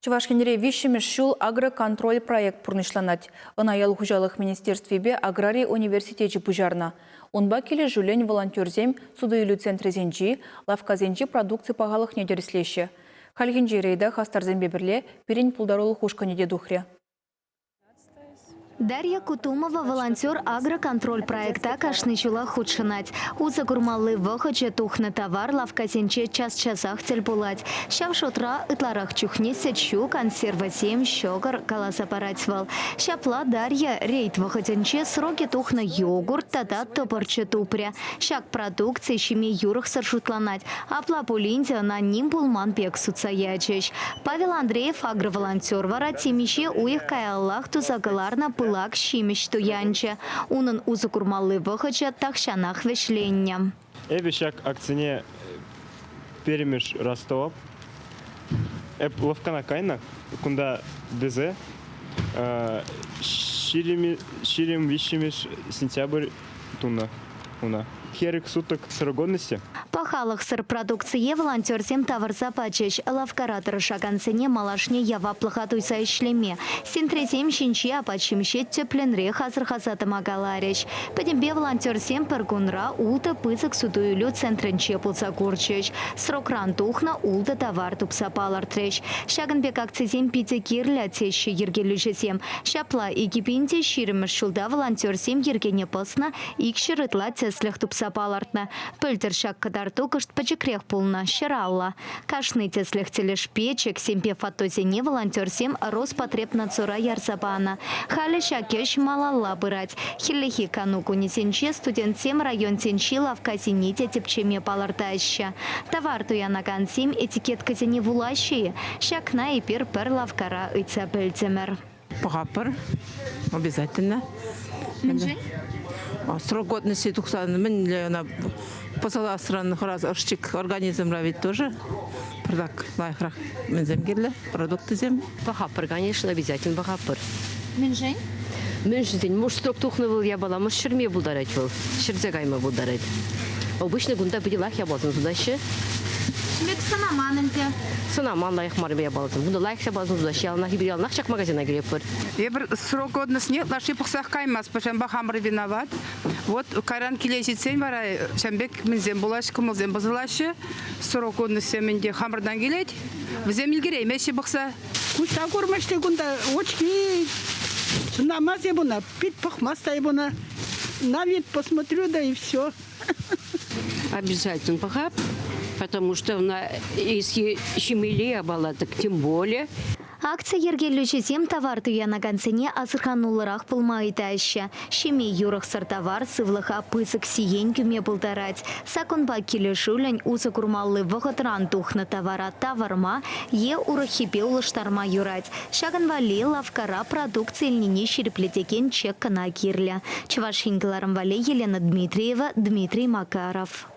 Чувашкенере вишемеш шул агроконтроль проект пурнышланать. Ынаял хужалых министерствебе аграрий университете пужарна. Онба келе жүлен волонтерзем судыйлю центрезенжи, лавказенжи продукции пағалық недерслеші. Хальгенжи рейда хастарзембе бірле перень пулдарулы хушканеде духре. Дарья Кутумова, волонтер агроконтроль проекта Кашнычула худшинать. Уза гурмаллы выходе тухны товар лавказенче час-часах тельбулать. Щав шутра ытларах чухне сечу консерва 7 щогар каласапаратьвал. Щапла Дарья рейд выходенче сроки тухна йогурт татат топорче тупря. Щак продукции щеми юрах саршутланать. Апла пулинзя на ним пулман пек суцаячеч. Павел Андреев, агроволонтер, варатимище уих каяллах тузагаларна пылак щимищ туянче. Унын узы курмаллы выходе тахшанах вешлення. Эбишак акцине перемеш Ростов. Ловкана кайна, кунда безе. Ширим вишимеш сентябрь туна. Херик суток срок-годности. Пахалах сырпродукции волонтерсем товар запачеш. Лавкаратор шаганцене малашне ява плохотуйса ишлеме. Синтресем щенчи апачимще тепленре хазыр хазатыма галареш. Падембе волонтерсем пергунра улта пызык судуюлю центренче пулса курчеш. Срокран тухна улта товар тупса палартреш. Шагынбек акцизем пите кирля тещи ергелюжесем. Шапла и кипинте ширимеш шулда волонтерсем ергене пысна икширытла теслях тупса палартна. Пөлтер шак кадарты кышт пачекрех пулна щаралла. Кашны теслях телеш печек семпе фатозене волонтерсем Роспотребнадзора ярзабана. Халі шакеш малалла бырать. Хиллехи кануку несенче студентсем район сенчи лавказините тепчеме палартаща. Товар туяна кансем этикетказене вулащие. Шакна и пер лавкара ыйца бельцемер. Пахапар. Обязательно. Срок годности тухсан мен посала странных раз арчик организм равит тоже. Продак лайхрах мензем герле продукты зем. Бахапар, конечно, обязательно бахапар. Менжень? Менжень, может строк тухны был я была, может шерме бударать был, шерзягайма бударать. Обычно гунда бедилах я балзам туда ще. Шмек санаманынте. Санаман лайх марбе я балзам. Гунда лайх я балзам туда ще, ална хибирял нахчак магазина греппер. Я срок годности нет, наши пухсах каймас, потому что хамры виноват. Вот каран килесит сень вара, шамбек мензем булашка мылзем базылашы, срок годности менде хамрдан келет, взем илгерей меши бухса. Кушта кормашты гунда очки, намаз ебуна, пить пахмаста ебуна, на вид посмотрю да и все. Обязательно бахап, потому что если щемелия была, так тем более. Акция ергеллючесем товар туяна ганцене азырханулырах пулмайдаща. Щеми юрах сартовар сывлыха пысык сиен кюме пултарать. Сакунба келешулень узы курмаллы вахатран тухна товара товарма е урахипе улыштарма юрать. Шаганвали лавкара продукции льнини ширеплетекен чекка на кирля. Чувашингаларам вале Елена Дмитриева, Дмитрий Макаров.